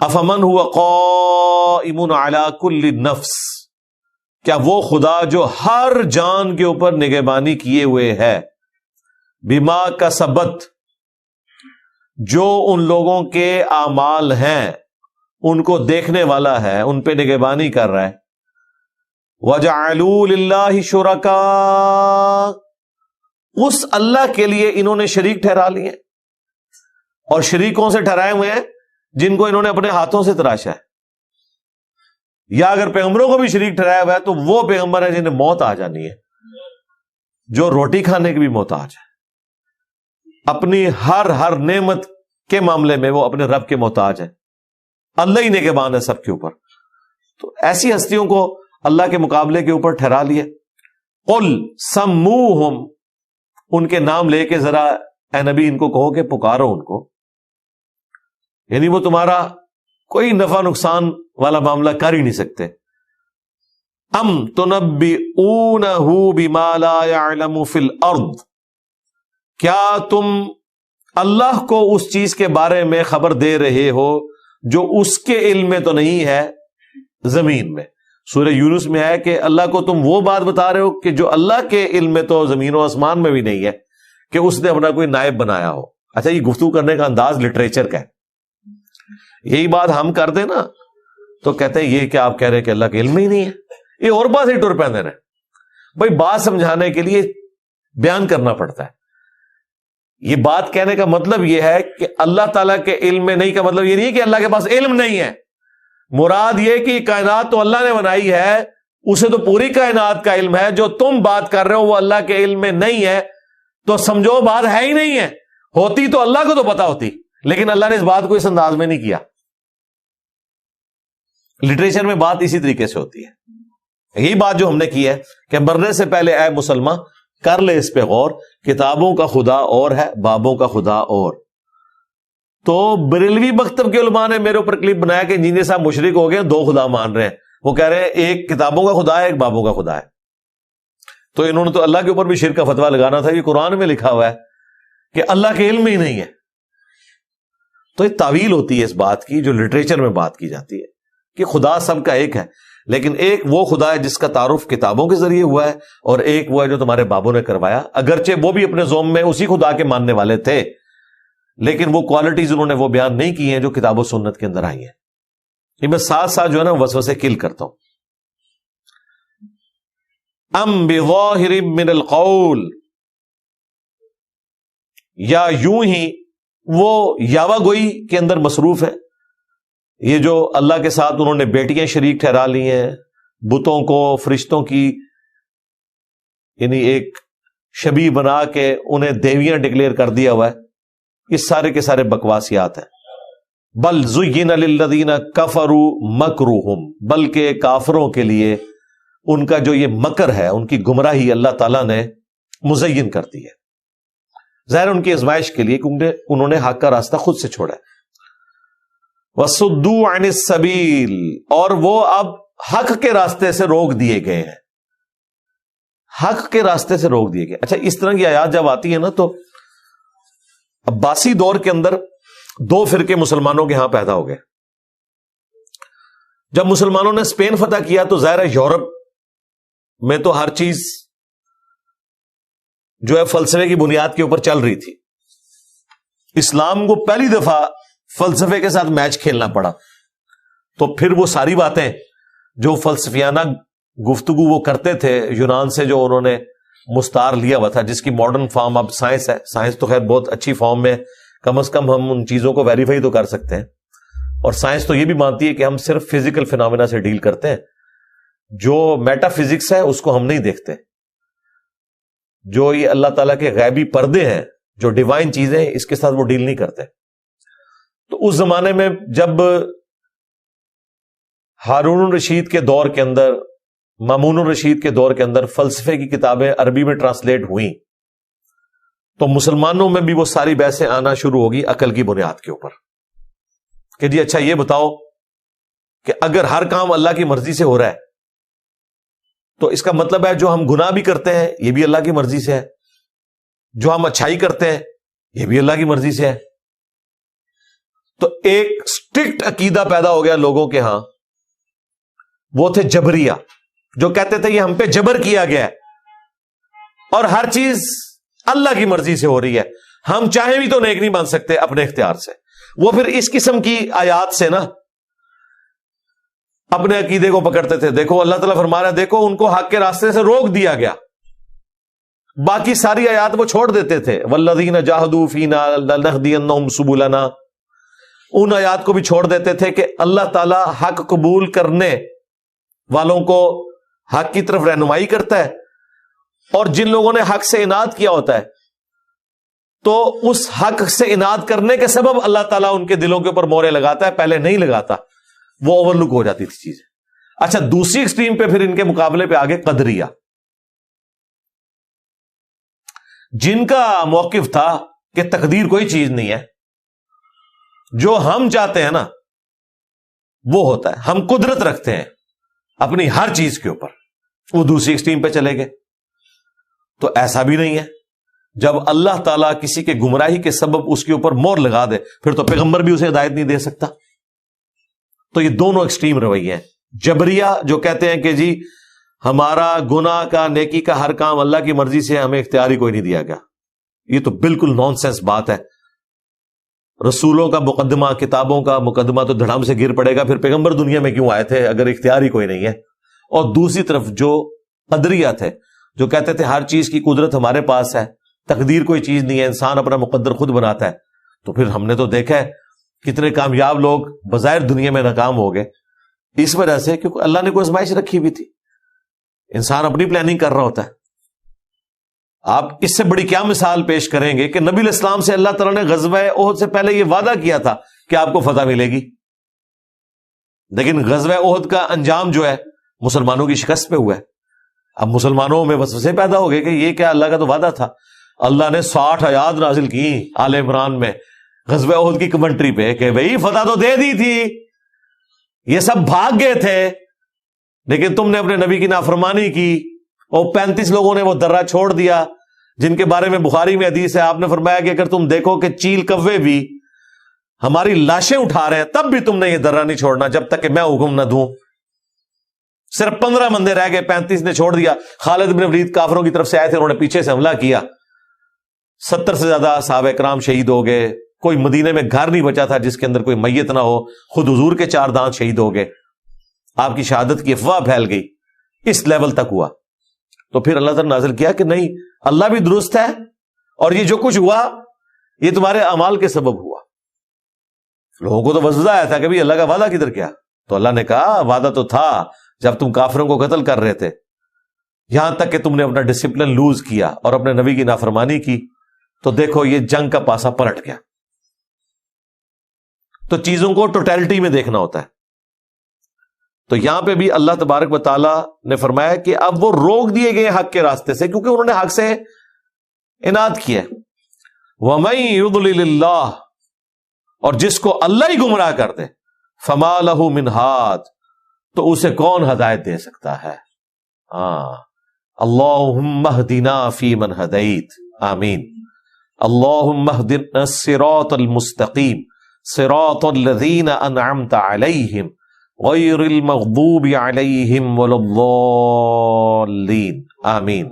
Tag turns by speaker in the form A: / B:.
A: افمن هو قائم علی کل نفس، کیا وہ خدا جو ہر جان کے اوپر نگہبانی کیے ہوئے ہے، بما کسبت، جو ان لوگوں کے اعمال ہیں ان کو دیکھنے والا ہے، ان پہ نگہبانی کر رہا ہے، وَجَعَلُوا لِلَّهِ شُرَكَاءَ، اس اللہ کے لیے انہوں نے شریک ٹھہرا لیے، اور شریکوں سے ٹھہرائے ہوئے ہیں جن کو انہوں نے اپنے ہاتھوں سے تراشا ہے، یا اگر پیغمبروں کو بھی شریک ٹھہرایا ہوا ہے تو وہ پیغمبر ہے جنہیں موت آ جانی ہے، جو روٹی کھانے کی بھی محتاج ہے، اپنی ہر نعمت کے معاملے میں وہ اپنے رب کے محتاج ہے، اللہ ہی نگہبان ہے سب کے اوپر۔ تو ایسی ہستیوں کو اللہ کے مقابلے کے اوپر ٹھہرا لیے۔ قل سموہم، ان کے نام لے کے ذرا اے نبی ان کو کہو کہ پکارو ان کو، یعنی وہ تمہارا کوئی نفع نقصان والا معاملہ کر ہی نہیں سکتے۔ ام تنبئونہ بما لا يعلم فی الارض، کیا تم اللہ کو اس چیز کے بارے میں خبر دے رہے ہو جو اس کے علم میں تو نہیں ہے زمین میں؟ سورہ یونس میں ہے کہ اللہ کو تم وہ بات بتا رہے ہو کہ جو اللہ کے علم میں تو زمین و آسمان میں بھی نہیں ہے کہ اس نے اپنا کوئی نائب بنایا ہو۔ اچھا، یہ گفتگو کرنے کا انداز لٹریچر کا ہے، یہی بات ہم کر دیں نا تو کہتے ہیں یہ کیا آپ کہہ رہے ہیں کہ اللہ کے علم ہی نہیں ہے، یہ اور بات ہی ٹر پہ دینا ہے۔ بھائی بات سمجھانے کے لیے بیان کرنا پڑتا ہے۔ یہ بات کہنے کا مطلب یہ ہے کہ اللہ تعالیٰ کے علم میں نہیں کا مطلب یہ نہیں ہے کہ اللہ کے پاس علم نہیں ہے، مراد یہ کہ کائنات تو اللہ نے بنائی ہے، اسے تو پوری کائنات کا علم ہے، جو تم بات کر رہے ہو وہ اللہ کے علم میں نہیں ہے، تو سمجھو بات ہے ہی نہیں ہے، ہوتی تو اللہ کو تو پتا ہوتی، لیکن اللہ نے اس بات کو اس انداز میں نہیں کیا۔ لٹریچر میں بات اسی طریقے سے ہوتی ہے۔ یہی بات جو ہم نے کی ہے کہ مرنے سے پہلے اے مسلمان کر لے اس پہ غور، کتابوں کا خدا اور ہے، بابوں کا خدا اور۔ تو بریلوی مکتب کے علماء نے میرے اوپر کلپ بنایا کہ انجینئر صاحب مشرک ہو گئے، دو خدا مان رہے ہیں، وہ کہہ رہے ہیں ایک کتابوں کا خدا ہے، ایک بابوں کا خدا ہے۔ تو انہوں نے تو اللہ کے اوپر بھی شرک کا فتویٰ لگانا تھا، یہ قرآن میں لکھا ہوا ہے کہ اللہ کے علم ہی نہیں ہے۔ تو یہ تعویل ہوتی ہے اس بات کی جو لٹریچر میں بات کی جاتی ہے کہ خدا سب کا ایک ہے، لیکن ایک وہ خدا ہے جس کا تعارف کتابوں کے ذریعے ہوا ہے، اور ایک وہ ہے جو تمہارے بابوں نے کروایا، اگرچہ وہ بھی اپنے زوم میں اسی خدا کے ماننے والے تھے، لیکن وہ کوالٹیز انہوں نے وہ بیان نہیں کی ہیں جو کتاب و سنت کے اندر آئی ہیں۔ یہ میں ساتھ ساتھ جو ہے نا وسوسے کل کرتا ہوں۔ ام بظاہر من القول، یا یوں ہی وہ یاوہ گوئی کے اندر مصروف ہے، یہ جو اللہ کے ساتھ انہوں نے بیٹیاں شریک ٹھہرا لی ہیں، بتوں کو فرشتوں کی یعنی ایک شبیہ بنا کے انہیں دیویاں ڈکلیئر کر دیا ہوا ہے، یہ سارے کے سارے بکواسیات ہیں۔ بل زین للذین کفروا مکرہم، بلکہ کافروں کے لیے ان کا جو یہ مکر ہے، ان کی گمراہی اللہ تعالیٰ نے مزین کر دی ہے، ظاہر ان کی آزمائش کے لیے، کیونکہ انہوں نے حق کا راستہ خود سے چھوڑا ہے۔ وَصُدُّوا عَنِ السَّبِيلِ، اور وہ اب حق کے راستے سے روک دیے گئے ہیں، حق کے راستے سے روک دیے گئے۔ اچھا، اس طرح کی آیات جب آتی ہے نا تو عباسی دور کے اندر دو فرقے مسلمانوں کے ہاں پیدا ہو گئے۔ جب مسلمانوں نے اسپین فتح کیا تو ظاہر ہے یورپ میں تو ہر چیز جو ہے فلسفے کی بنیاد کے اوپر چل رہی تھی، اسلام کو پہلی دفعہ فلسفے کے ساتھ میچ کھیلنا پڑا، تو پھر وہ ساری باتیں جو فلسفیانہ گفتگو وہ کرتے تھے یونان سے، جو انہوں نے مستعار لیا ہوا تھا، جس کی ماڈرن فارم اب سائنس ہے، سائنس تو خیر بہت اچھی فارم میں، کم از کم ہم ان چیزوں کو ویریفائی تو کر سکتے ہیں، اور سائنس تو یہ بھی مانتی ہے کہ ہم صرف فزیکل فینومینا سے ڈیل کرتے ہیں، جو میٹا فزکس ہے اس کو ہم نہیں دیکھتے، جو یہ اللہ تعالیٰ کے غیبی پردے ہیں، جو ڈیوائن چیزیں ہیں، اس کے ساتھ وہ ڈیل نہیں کرتے۔ تو اس زمانے میں جب ہارون الرشید کے دور کے اندر، مامون الرشید کے دور کے اندر فلسفے کی کتابیں عربی میں ٹرانسلیٹ ہوئیں، تو مسلمانوں میں بھی وہ ساری بحثیں آنا شروع ہوگی عقل کی بنیاد کے اوپر کہ جی اچھا یہ بتاؤ کہ اگر ہر کام اللہ کی مرضی سے ہو رہا ہے تو اس کا مطلب ہے جو ہم گناہ بھی کرتے ہیں یہ بھی اللہ کی مرضی سے ہے، جو ہم اچھائی کرتے ہیں یہ بھی اللہ کی مرضی سے ہے، تو ایک اسٹرکٹ عقیدہ پیدا ہو گیا لوگوں کے ہاں، وہ تھے جبریہ، جو کہتے تھے یہ ہم پہ جبر کیا گیا ہے اور ہر چیز اللہ کی مرضی سے ہو رہی ہے، ہم چاہیں بھی تو نیک نہیں بن سکتے اپنے اختیار سے۔ وہ پھر اس قسم کی آیات سے نا اپنے عقیدے کو پکڑتے تھے۔ دیکھو اللہ تعالیٰ فرما رہا ہے، دیکھو ان کو حق کے راستے سے روک دیا گیا، باقی ساری آیات وہ چھوڑ دیتے تھے، والذین جاہدوا فینا لنہدینہم سبلنا، ان آیات کو بھی چھوڑ دیتے تھے کہ اللہ تعالیٰ حق قبول کرنے والوں کو حق کی طرف رہنمائی کرتا ہے، اور جن لوگوں نے حق سے اناد کیا ہوتا ہے تو اس حق سے اناد کرنے کے سبب اللہ تعالیٰ ان کے دلوں کے اوپر مورے لگاتا ہے، پہلے نہیں لگاتا، وہ اوور لک ہو جاتی تھی چیزیں۔ اچھا، دوسری ایکسٹریم پہ پھر ان کے مقابلے پہ آگے قدریہ، جن کا موقف تھا کہ تقدیر کوئی چیز نہیں ہے، جو ہم چاہتے ہیں نا وہ ہوتا ہے، ہم قدرت رکھتے ہیں اپنی ہر چیز کے اوپر، وہ دوسری ایکسٹریم پہ چلے گئے۔ تو ایسا بھی نہیں ہے، جب اللہ تعالیٰ کسی کے گمراہی کے سبب اس کے اوپر مور لگا دے پھر تو پیغمبر بھی اسے ہدایت نہیں دے سکتا۔ تو یہ دونوں ایکسٹریم رویے ہیں، جبریہ جو کہتے ہیں کہ جی ہمارا گناہ کا نیکی کا ہر کام اللہ کی مرضی سے، ہمیں اختیار ہی کوئی نہیں دیا گیا، یہ تو بالکل نان سینس بات ہے۔ رسولوں کا مقدمہ، کتابوں کا مقدمہ تو دھڑام سے گر پڑے گا، پھر پیغمبر دنیا میں کیوں آئے تھے اگر اختیار ہی کوئی نہیں ہے۔ اور دوسری طرف جو قدریہ تھے، جو کہتے تھے ہر چیز کی قدرت ہمارے پاس ہے، تقدیر کوئی چیز نہیں ہے، انسان اپنا مقدر خود بناتا ہے، تو پھر ہم نے تو دیکھا ہے کتنے کامیاب لوگ بظاہر دنیا میں ناکام ہو گئے اس وجہ سے کیونکہ اللہ نے کوئی آزمائش رکھی ہوئی تھی، انسان اپنی پلاننگ کر رہا ہوتا ہے۔ آپ اس سے بڑی کیا مثال پیش کریں گے کہ نبی علیہ السلام سے اللہ تعالیٰ نے غزوہ احد سے پہلے یہ وعدہ کیا تھا کہ آپ کو فتح ملے گی، لیکن غزوہ احد کا انجام جو ہے مسلمانوں کی شکست پہ ہوا ہے۔ اب مسلمانوں میں وسوسے پیدا ہو گئے کہ یہ کیا، اللہ کا تو وعدہ تھا۔ اللہ نے 60 آیات نازل کی آل عمران میں غزوہ احد کی کمنٹری پہ کہ بھئی فتح تو دے دی تھی، یہ سب بھاگ گئے تھے، لیکن تم نے اپنے نبی کی نافرمانی کی، اور 35 لوگوں نے وہ درہ چھوڑ دیا جن کے بارے میں بخاری میں حدیث ہے، آپ نے فرمایا کہ اگر تم دیکھو کہ چیل کوے بھی ہماری لاشیں اٹھا رہے ہیں تب بھی تم نے یہ درہ نہیں چھوڑنا جب تک کہ میں حکم نہ دوں۔ صرف 15 بندے رہ گئے، 35 نے چھوڑ دیا۔ خالد بن ولید کافروں کی طرف سے آئے تھے، انہوں نے پیچھے سے حملہ کیا، 70 سے زیادہ صحابہ کرام شہید ہو گئے، کوئی مدینے میں گھر نہیں بچا تھا جس کے اندر کوئی میت نہ ہو، خود حضور کے 4 دانت شہید ہو گئے، آپ کی شہادت کی افواہ پھیل گئی، اس لیول تک ہوا۔ تو پھر اللہ تعالیٰ نے نازل کیا کہ نہیں، اللہ بھی درست ہے، اور یہ جو کچھ ہوا یہ تمہارے اعمال کے سبب ہوا۔ لوگوں کو تو وسوسہ آیا تھا کہ بھی اللہ کا وعدہ کدھر گیا، تو اللہ نے کہا وعدہ تو تھا جب تم کافروں کو قتل کر رہے تھے، یہاں تک کہ تم نے اپنا ڈسپلن لوز کیا اور اپنے نبی کی نافرمانی کی، تو دیکھو یہ جنگ کا پاسا پلٹ گیا۔ تو چیزوں کو ٹوٹیلٹی میں دیکھنا ہوتا ہے۔ تو یہاں پہ بھی اللہ تبارک و تعالیٰ نے فرمایا کہ اب وہ روک دیے گئے حق کے راستے سے کیونکہ انہوں نے حق سے اناد کیا۔ وَمَن يُضْلِلِ اللَّهُ، اور جس کو اللہ ہی گمراہ کر دے، فَمَا لَهُ مِنْ هَادٍ، تو اسے کون ہدایت دے سکتا ہے؟ اللہم اہدنا فیمن ہدیت، آمین۔ اللہم اہدنا الصراط المستقیم صراط الذین انعمت علیہم غیر المغضوب علیہم ولا الضالین، آمین۔